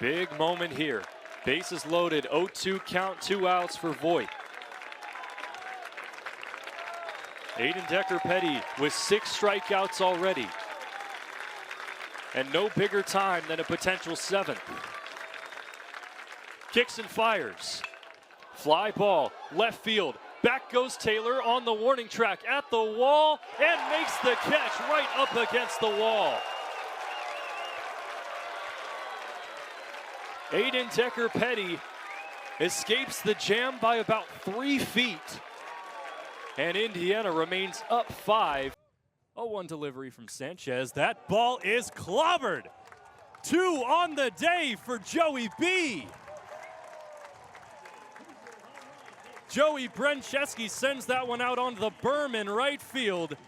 Big moment here. Bases loaded, 0-2 count, 2 outs for Voigt. Aiden Decker-Petty with 6 strikeouts already. And no bigger time than a potential 7th. Kicks and fires. Fly ball, left field. Back goes Taylor on the warning track at the wall and makes the catch right up against the wall. Aiden Decker-Petty escapes the jam by about 3 feet. And Indiana remains up 5. 0-1 delivery from Sanchez. That ball is clobbered. 2 on the day for Joey B. Joey Brencheski sends that one out onto the berm in right field.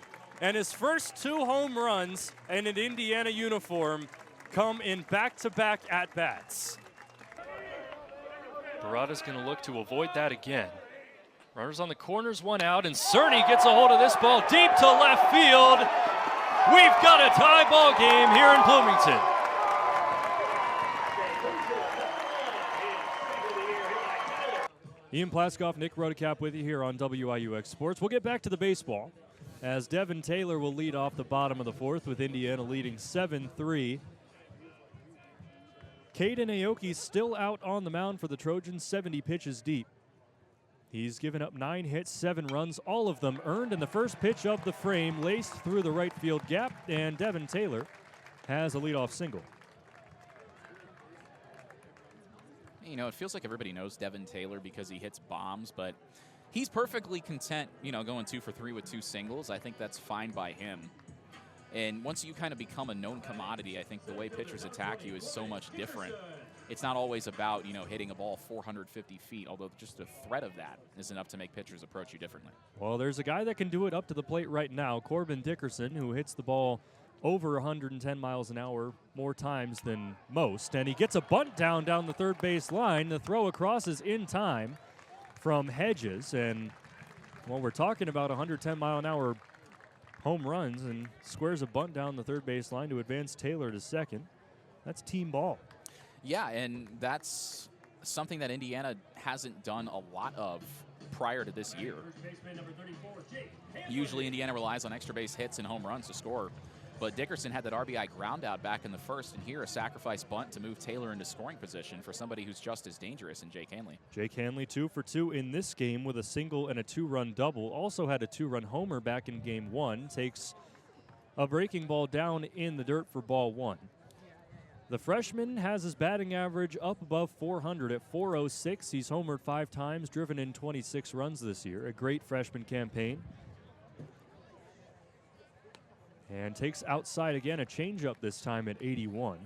And his first 2 home runs in an Indiana uniform come in back-to-back at-bats. Barada's going to look to avoid that again. Runners on the corners, 1 out, and Cerny gets a hold of this ball deep to left field. We've got a tie ball game here in Bloomington. Ian Plaskoff, Nick Rodecap with you here on WIUX Sports. We'll get back to the baseball as Devin Taylor will lead off the bottom of the 4th with Indiana leading 7-3. Caden Aoki still out on the mound for the Trojans, 70 pitches deep. He's given up 9 hits, 7 runs, all of them earned, in the first pitch of the frame laced through the right field gap, and Devin Taylor has a leadoff single. You know, it feels like everybody knows Devin Taylor because he hits bombs, but he's perfectly content, you know, going 2 for 3 with 2 singles. I think that's fine by him. And once you kind of become a known commodity, I think the way pitchers attack you is so much different. It's not always about, you know, hitting a ball 450 feet, although just the threat of that is enough to make pitchers approach you differently. Well, there's a guy that can do it up to the plate right now, Corbin Dickerson, who hits the ball over 110 miles an hour more times than most. And he gets a bunt down the third base line. The throw across is in time from Hedges. And, well, we're talking about 110 mile an hour home runs, and squares a bunt down the third base line to advance Taylor to second. That's team ball. Yeah, and that's something that Indiana hasn't done a lot of prior to this year. Usually Indiana relies on extra base hits and home runs to score, but Dickerson had that RBI ground out back in the first, and here a sacrifice bunt to move Taylor into scoring position for somebody who's just as dangerous in Jake Hanley. Jake Hanley 2 for 2 in this game with a single and a 2-run double. Also had a 2-run homer back in game 1. Takes a breaking ball down in the dirt for ball 1. The freshman has his batting average up above 400 at 406. He's homered 5 times, driven in 26 runs this year. A great freshman campaign. And takes outside again, a changeup this time at 81.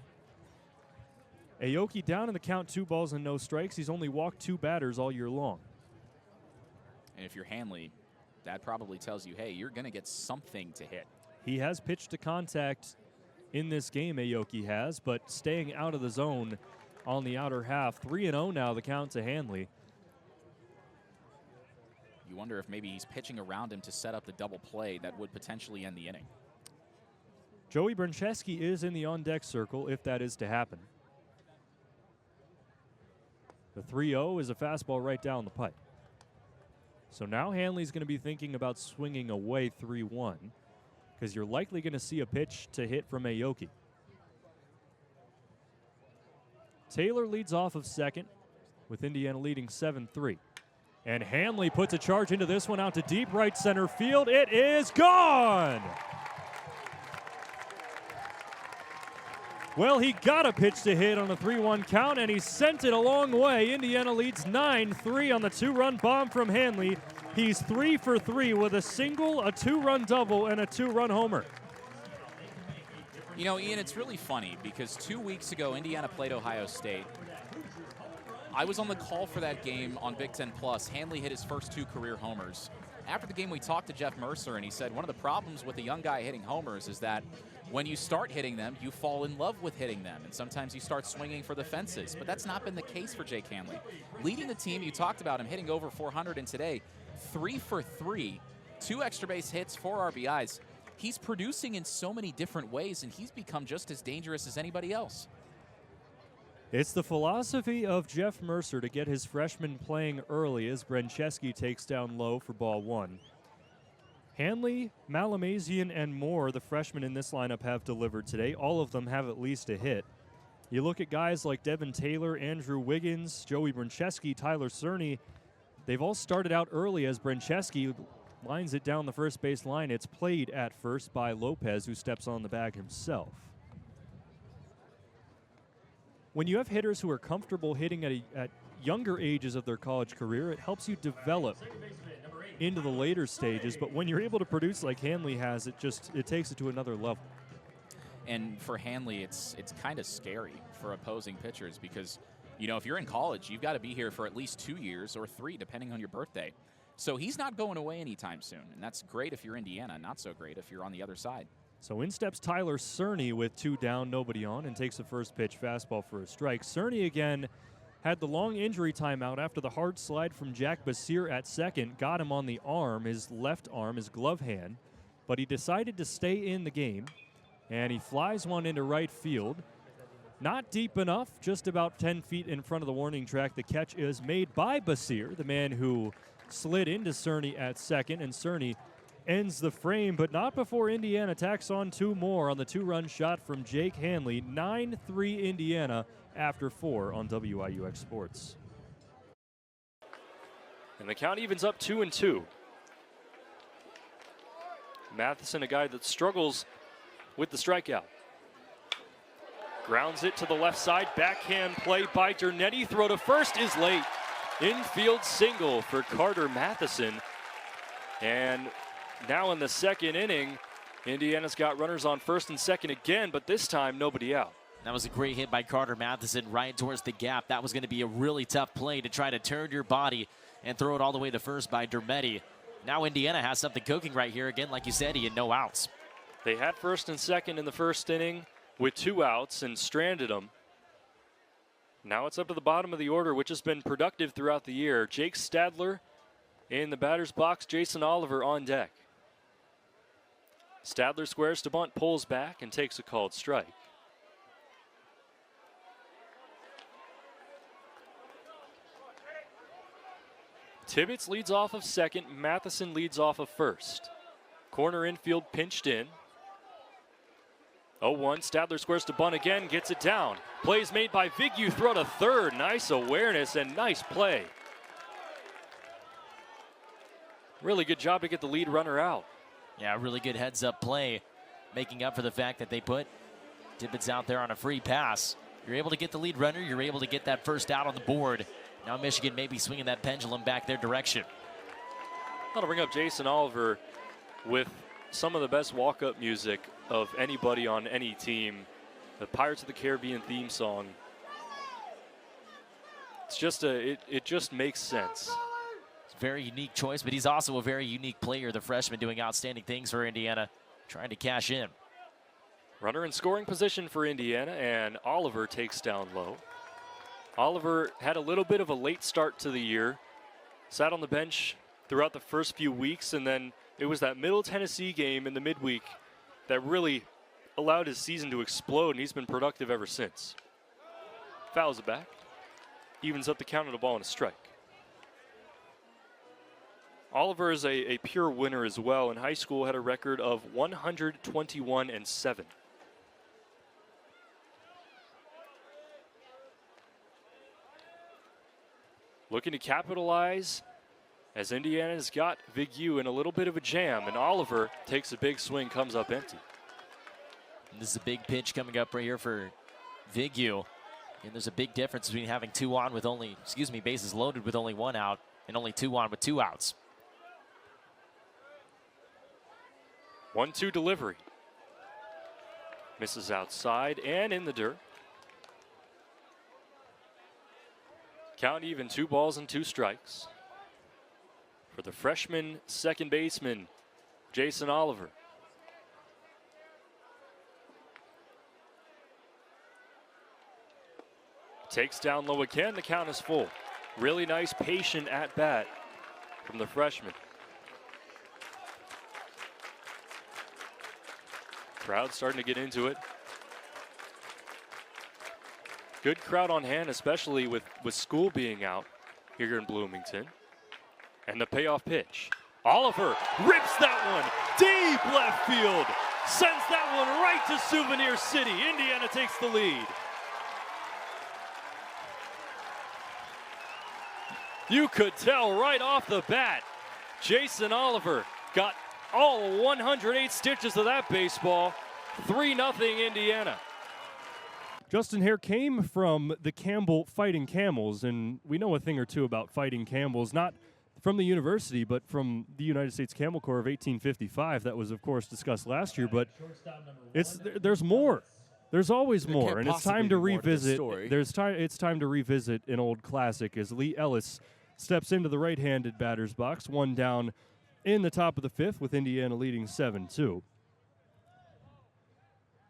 Aoki down in the count, 2 balls and no strikes. He's only walked 2 batters all year long. And if you're Hanley, that probably tells you, hey, you're going to get something to hit. He has pitched to contact in this game, Aoki has, but staying out of the zone on the outer half. 3-0 now, the count to Hanley. You wonder if maybe he's pitching around him to set up the double play that would potentially end the inning. Joey Brencheski is in the on-deck circle if that is to happen. The 3-0 is a fastball right down the pipe. So now Hanley's going to be thinking about swinging away 3-1. Because you're likely going to see a pitch to hit from Aoki. Taylor leads off of second with Indiana leading 7-3. And Hanley puts a charge into this one out to deep right center field. It is gone! Well, he got a pitch to hit on a 3-1 count, and he sent it a long way. Indiana leads 9-3 on the 2-run bomb from Hanley. He's 3 for 3 with a single, a 2-run double, and a 2-run homer. You know, Ian, it's really funny because 2 weeks ago, Indiana played Ohio State. I was on the call for that game on Big Ten Plus. Hanley hit his first 2 career homers. After the game, we talked to Jeff Mercer, and he said one of the problems with the young guy hitting homers is that when you start hitting them, you fall in love with hitting them, and sometimes you start swinging for the fences. But that's not been the case for Jake Hanley. Leading the team, you talked about him hitting over 400, and today, 3 for 3, 2 extra base hits, 4 RBIs. He's producing in so many different ways, and he's become just as dangerous as anybody else. It's the philosophy of Jeff Mercer to get his freshmen playing early as Brencheski takes down low for ball one. Hanley, Malamazian, and Moore, the freshmen in this lineup, have delivered today. All of them have at least a hit. You look at guys like Devin Taylor, Andrew Wiggins, Joey Brencheski, Tyler Cerny. They've all started out early as Brencheski lines it down the first base line. It's played at first by Lopez, who steps on the bag himself. When you have hitters who are comfortable hitting at younger ages of their college career, it helps you develop into the later stages. But when you're able to produce like Hanley has, it takes it to another level. And for Hanley, it's kind of scary for opposing pitchers because, you know, if you're in college, you've got to be here for at least 2 years or 3, depending on your birthday. So he's not going away anytime soon, and that's great if you're Indiana, not so great if you're on the other side. So in steps Tyler Cerny with 2 down, nobody on, and takes a first pitch fastball for a strike. Cerny again had the long injury timeout after the hard slide from Jack Basir at second, got him on the arm, his left arm, his glove hand, but he decided to stay in the game, and he flies one into right field. Not deep enough, just about 10 feet in front of the warning track. The catch is made by Basir, the man who slid into Cerny at second, and Cerny ends the frame, but not before Indiana tacks on 2 more on the 2-run shot from Jake Hanley. 9-3 Indiana after 4 on WIUX Sports. And the count evens up 2-2. Matheson, a guy that struggles with the strikeout. Grounds it to the left side. Backhand play by Dernetti. Throw to first is late. Infield single for Carter Matheson. And now in the second inning, Indiana's got runners on first and second again, but this time nobody out. That was a great hit by Carter Matheson right towards the gap. That was going to be a really tough play to try to turn your body and throw it all the way to first by Dermetti. Now Indiana has something cooking right here. Again, like you said, he had no outs. They had first and second in the first inning with 2 outs and stranded them. Now it's up to the bottom of the order, which has been productive throughout the year. Jake Stadler in the batter's box, Jason Oliver on deck. Stadler squares to bunt, pulls back, and takes a called strike. Tibbetts leads off of second. Matheson leads off of first. Corner infield pinched in. 0-1. Stadler squares to bunt again, gets it down. Plays made by Vigu, throw to third. Nice awareness and nice play. Really good job to get the lead runner out. Yeah, really good heads-up play, making up for the fact that they put Tibbetts out there on a free pass. You're able to get the lead runner. You're able to get that first out on the board. Now Michigan may be swinging that pendulum back their direction. I'll bring up Jason Oliver with some of the best walk-up music of anybody on any team. The Pirates of the Caribbean theme song. It's just it just makes sense. It's a very unique choice, but he's also a very unique player. The freshman doing outstanding things for Indiana, trying to cash in. Runner in scoring position for Indiana, and Oliver takes down low. Oliver had a little bit of a late start to the year. Sat on the bench throughout the first few weeks, and then it was that Middle Tennessee game in the midweek that really allowed his season to explode, and he's been productive ever since. Fouls it back. Evens up the count on a ball and a strike. Oliver is a pure winner as well. In high school, had a record of 121-7. Looking to capitalize as Indiana's got Vigu in a little bit of a jam, and Oliver takes a big swing, comes up empty. And this is a big pitch coming up right here for Vigu. And there's a big difference between having 2 on with only, bases loaded with only 1 out and only 2 on with 2 outs. 1-2 delivery. Misses outside and in the dirt. Count even, 2 balls and 2 strikes for the freshman second baseman, Jason Oliver. Takes down low again, the count is full. Really nice, patient at bat from the freshman. Crowd starting to get into it. Good crowd on hand, especially with school being out here in Bloomington. And the payoff pitch. Oliver rips that one deep left field. Sends that one right to Souvenir City. Indiana takes the lead. You could tell right off the bat, Jason Oliver got all 108 stitches of that baseball. 3-0 Indiana. Justin Hare came from the Campbell Fighting Camels, and we know a thing or two about Fighting Camels, not from the university, but from the United States Camel Corps of 1855. That was, of course, discussed last year, but there's more. There's always more, and it's time to revisit. It's time to revisit an old classic as Lee Ellis steps into the right-handed batter's box, one down in the top of the fifth with Indiana leading 7-2.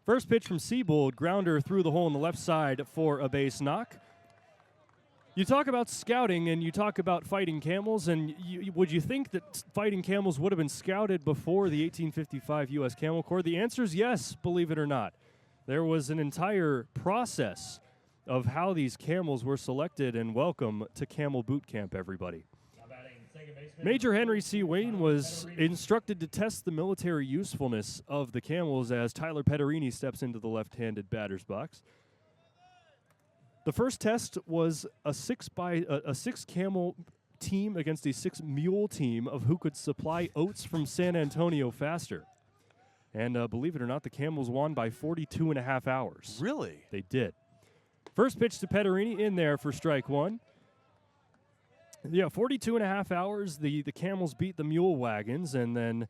First pitch from Siebold, grounder through the hole in the left side for a base knock. You talk about scouting and you talk about Fighting Camels, and would you think that Fighting Camels would have been scouted before the 1855 U.S. Camel Corps? The answer is yes, believe it or not. There was an entire process of how these camels were selected, and welcome to Camel Boot Camp, everybody. Major Henry C. Wayne was instructed to test the military usefulness of the camels as Tyler Petterini steps into the left-handed batter's box. The first test was a six camel team against a 6 mule team of who could supply oats from San Antonio faster. And believe it or not, the Camels won by 42.5 hours. Really? They did. First pitch to Petterini in there for strike one. Yeah, 42.5 hours. The Camels beat the mule wagons, and then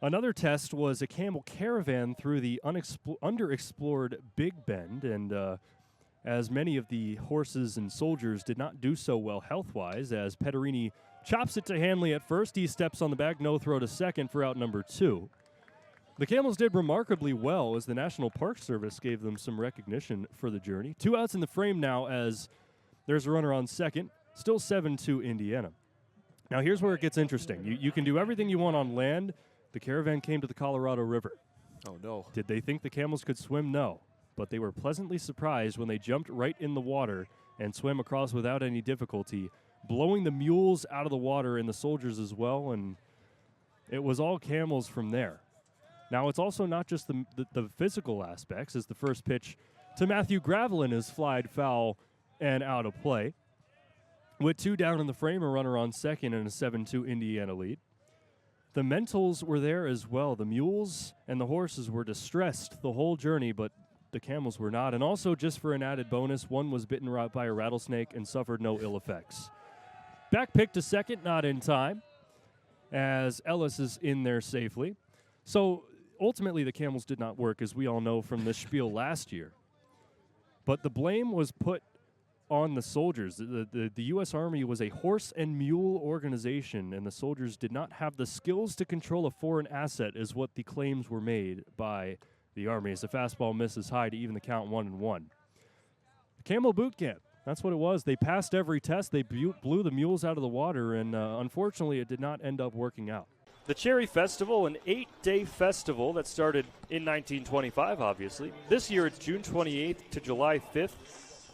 another test was a camel caravan through the underexplored Big Bend, and as many of the horses and soldiers did not do so well health-wise, as Petterini chops it to Hanley at first. He steps on the bag, no throw to second for out number 2. The Camels did remarkably well as the National Park Service gave them some recognition for the journey. 2 outs in the frame now as there's a runner on second. Still 7-2 Indiana. Now here's where it gets interesting. You can do everything you want on land. The caravan came to the Colorado River. Oh, no. Did they think the Camels could swim? No. But they were pleasantly surprised when they jumped right in the water and swam across without any difficulty, blowing the mules out of the water and the soldiers as well, and it was all camels from there. Now, it's also not just the physical aspects, as the first pitch to Matthew Gravelin is flied foul and out of play. With 2 down in the frame, a runner on second and a 7-2 Indiana lead. The mentals were there as well. The mules and the horses were distressed the whole journey, but the camels were not. And also, just for an added bonus, one was bitten by a rattlesnake and suffered no ill effects. Back pick to second, not in time, as Ellis is in there safely. So ultimately, the Camels did not work, as we all know from the spiel last year. But the blame was put on the soldiers. The U.S. Army was a horse and mule organization, and the soldiers did not have the skills to control a foreign asset, is what the claims were made by the Army, as the fastball misses high to even the count 1-1. Camel Boot Camp, that's what it was. They passed every test. They blew the mules out of the water, and unfortunately, it did not end up working out. The Cherry Festival, an 8-day festival that started in 1925, obviously. This year it's June 28th to July 5th.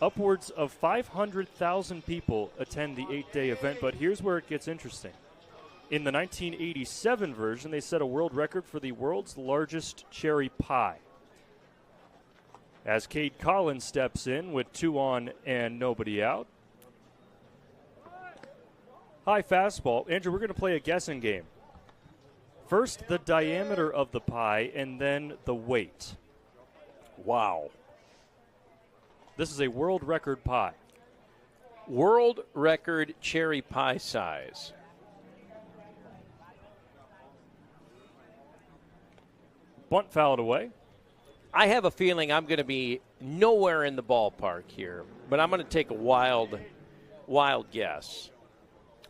Upwards of 500,000 people attend the 8-day event, but here's where it gets interesting. In the 1987 version, they set a world record for the world's largest cherry pie. As Cade Collins steps in with 2 on and nobody out. High fastball. Andrew, we're going to play a guessing game. First, the diameter of the pie, and then the weight. Wow. This is a world record pie. World record cherry pie size. Bunt fouled away. I have a feeling I'm going to be nowhere in the ballpark here, but I'm going to take a wild guess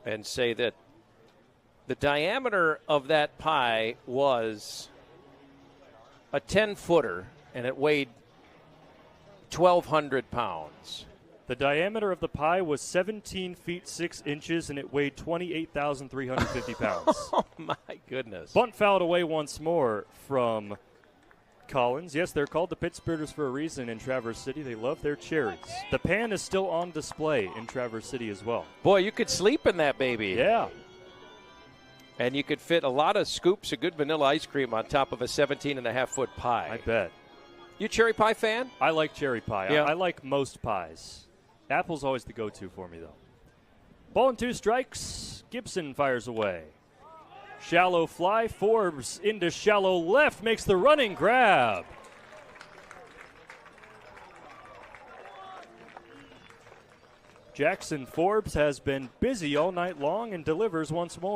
and say that the diameter of that pie was a 10-footer, and it weighed 1,200 pounds. The diameter of the pie was 17 feet 6 inches, and it weighed 28,350 pounds. Oh, my goodness. Bunt fouled away once more from Collins. Yes, they're called the Pittsburghers for a reason in Traverse City. They love their cherries. The pan is still on display in Traverse City as well. Boy, you could sleep in that baby. Yeah. And you could fit a lot of scoops of good vanilla ice cream on top of a 17.5-foot pie. I bet. You cherry pie fan? I like cherry pie. Yeah. I like most pies. Apple's always the go-to for me, though. Ball and 2 strikes. Gibson fires away. Shallow fly. Forbes into shallow left. Makes the running grab. Jackson Forbes has been busy all night long and delivers once more.